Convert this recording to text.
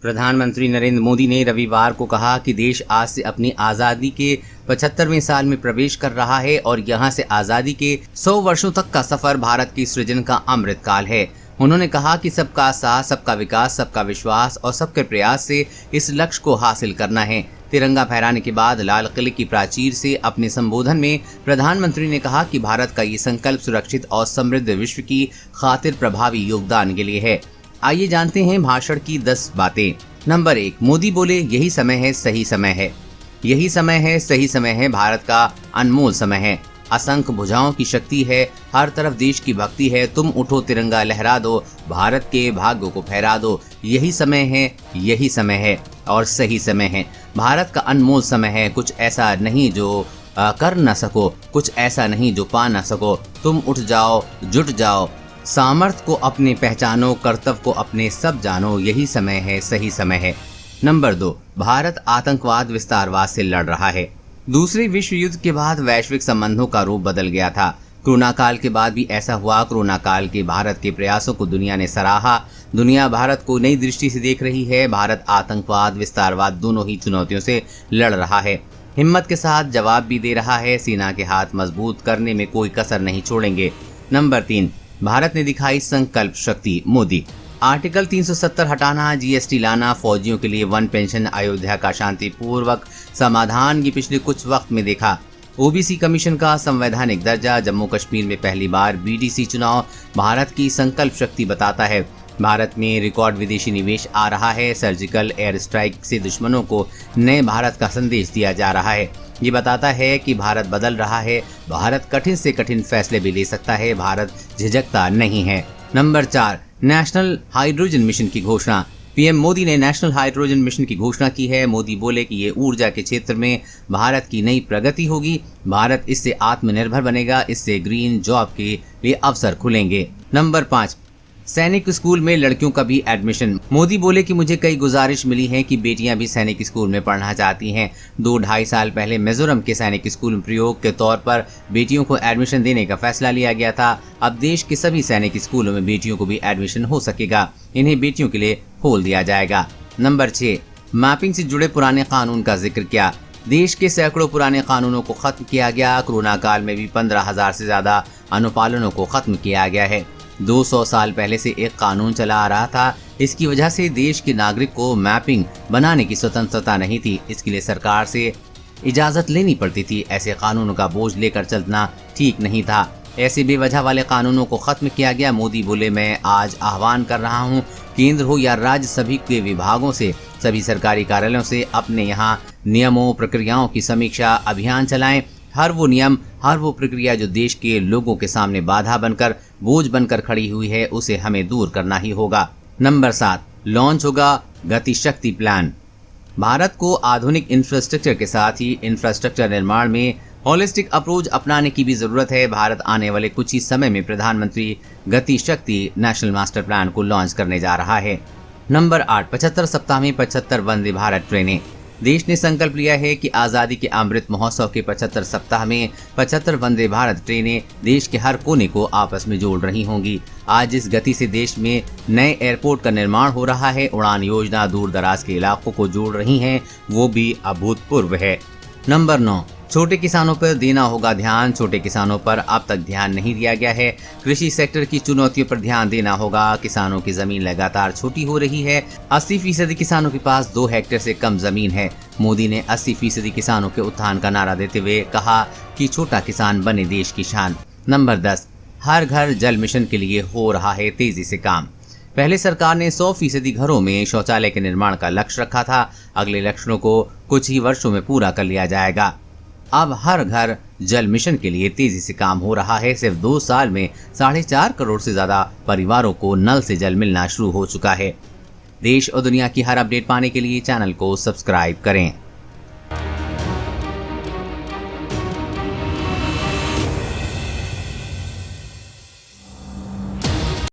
प्रधानमंत्री नरेंद्र मोदी ने रविवार को कहा कि देश आज से अपनी आज़ादी के 75वें साल में प्रवेश कर रहा है और यहां से आज़ादी के 100 वर्षों तक का सफर भारत की सृजन का अमृत काल है। उन्होंने कहा कि सबका साथ, सबका विकास, सबका विश्वास और सबके प्रयास से इस लक्ष्य को हासिल करना है। तिरंगा फहराने के बाद लाल किले की प्राचीर से अपने संबोधन में प्रधानमंत्री ने कहा कि भारत का ये संकल्प सुरक्षित और समृद्ध विश्व की खातिर प्रभावी योगदान के लिए है। आइए जानते हैं भाषण की 10 बातें। नंबर 1, मोदी बोले यही समय है, सही समय है। यही समय है, सही समय है, भारत का अनमोल समय है। असंख्य भुजाओं की शक्ति है, हर तरफ देश की भक्ति है। तुम उठो, तिरंगा लहरा दो, भारत के भाग्य को फहरा दो। यही समय है, यही समय है और सही समय है। भारत का अनमोल समय है। कुछ ऐसा नहीं जो कर न सको, कुछ ऐसा नहीं जो पा न सको। तुम उठ जाओ, जुट जाओ, सामर्थ्य को अपने पहचानो, कर्तव्य को अपने सब जानो। यही समय है, सही समय है। नंबर 2, भारत आतंकवाद विस्तारवाद से लड़ रहा है। दूसरे विश्व युद्ध के बाद वैश्विक संबंधों का रूप बदल गया था। कोरोना काल के बाद भी ऐसा हुआ। कोरोना काल के भारत के प्रयासों को दुनिया ने सराहा। दुनिया भारत को नई दृष्टि से देख रही है। भारत आतंकवाद विस्तारवाद दोनों ही चुनौतियों से लड़ रहा है, हिम्मत के साथ जवाब भी दे रहा है। सेना के हाथ मजबूत करने में कोई कसर नहीं छोड़ेंगे। नंबर 3, भारत ने दिखाई संकल्प शक्ति। मोदी, आर्टिकल 370 हटाना, जीएसटी लाना, फौजियों के लिए वन पेंशन, अयोध्या का शांतिपूर्वक समाधान, ये पिछले कुछ वक्त में देखा। ओबीसी कमीशन का संवैधानिक दर्जा, जम्मू कश्मीर में पहली बार बीडीसी चुनाव भारत की संकल्प शक्ति बताता है। भारत में रिकॉर्ड विदेशी निवेश आ रहा है। सर्जिकल एयर स्ट्राइक से दुश्मनों को नए भारत का संदेश दिया जा रहा है। ये बताता है कि भारत बदल रहा है। भारत कठिन से कठिन फैसले भी ले सकता है। भारत झिझकता नहीं है। नंबर 4, नेशनल हाइड्रोजन मिशन की घोषणा। पीएम मोदी ने नेशनल हाइड्रोजन मिशन की घोषणा की है। मोदी बोले कि ये ऊर्जा के क्षेत्र में भारत की नई प्रगति होगी। भारत इससे आत्मनिर्भर बनेगा। इससे ग्रीन जॉब के लिए अवसर खुलेंगे। नंबर 5, सैनिक स्कूल में लड़कियों का भी एडमिशन। मोदी बोले कि मुझे कई गुजारिश मिली है कि बेटियां भी सैनिक स्कूल में पढ़ना चाहती हैं। 2-2.5 साल पहले मिजोरम के सैनिक स्कूल में प्रयोग के तौर पर बेटियों को एडमिशन देने का फैसला लिया गया था। अब देश के सभी सैनिक स्कूलों में बेटियों को भी एडमिशन हो सकेगा। इन्हें बेटियों के लिए खोल दिया जाएगा। नंबर 6, मैपिंग से जुड़े पुराने कानून का जिक्र किया। देश के सैकड़ों पुराने कानूनों को खत्म किया गया। कोरोना काल में भी 15,000 से ज्यादा अनुपालनों को खत्म किया गया है। 200 साल पहले से एक कानून चला आ रहा था। इसकी वजह से देश के नागरिक को मैपिंग बनाने की स्वतंत्रता नहीं थी। इसके लिए सरकार से इजाजत लेनी पड़ती थी। ऐसे कानूनों का बोझ लेकर चलना ठीक नहीं था। ऐसे बेवजह वाले कानूनों को खत्म किया गया। मोदी बोले, मैं आज आह्वान कर रहा हूँ, केंद्र हो या राज्य, सभी के विभागों से, सभी सरकारी कार्यालयों से अपने यहाँ नियमों प्रक्रियाओं की समीक्षा अभियान चलाएं। हर वो नियम, हर वो प्रक्रिया जो देश के लोगों के सामने बाधा बनकर, बोझ बनकर खड़ी हुई है, उसे हमें दूर करना ही होगा। नंबर 7, लॉन्च होगा गति शक्ति प्लान। भारत को आधुनिक इंफ्रास्ट्रक्चर के साथ ही इंफ्रास्ट्रक्चर निर्माण में होलिस्टिक अप्रोच अपनाने की भी जरूरत है। भारत आने वाले कुछ ही समय में प्रधानमंत्री गति शक्ति नेशनल मास्टर प्लान को लॉन्च करने जा रहा है। नंबर 8, 75 सप्ताह में 75 वंदे भारत ट्रेनें। देश ने संकल्प लिया है कि आज़ादी के अमृत महोत्सव के 75 सप्ताह में 75 वंदे भारत ट्रेनें देश के हर कोने को आपस में जोड़ रही होंगी। आज इस गति से देश में नए एयरपोर्ट का निर्माण हो रहा है। उड़ान योजना दूर दराज के इलाकों को जोड़ रही है, वो भी अभूतपूर्व है। नंबर 9, छोटे किसानों पर देना होगा ध्यान। छोटे किसानों पर अब तक ध्यान नहीं दिया गया है। कृषि सेक्टर की चुनौतियों पर ध्यान देना होगा। किसानों की जमीन लगातार छोटी हो रही है। 80% किसानों के पास 2 हेक्टेयर से कम जमीन है। मोदी ने 80% किसानों के उत्थान का नारा देते हुए कहा कि छोटा किसान बने देश की शान। नंबर 10, हर घर जल मिशन के लिए हो रहा है तेजी से काम। पहले सरकार ने 100% घरों में शौचालय के निर्माण का लक्ष्य रखा था। अगले लक्ष्यों को कुछ ही वर्षों में पूरा कर लिया जाएगा। अब हर घर जल मिशन के लिए तेजी से काम हो रहा है। सिर्फ 2 साल में 4.5 करोड़ से ज्यादा परिवारों को नल से जल मिलना शुरू हो चुका है। देश और दुनिया की हर अपडेट पाने के लिए चैनल को सब्सक्राइब करें।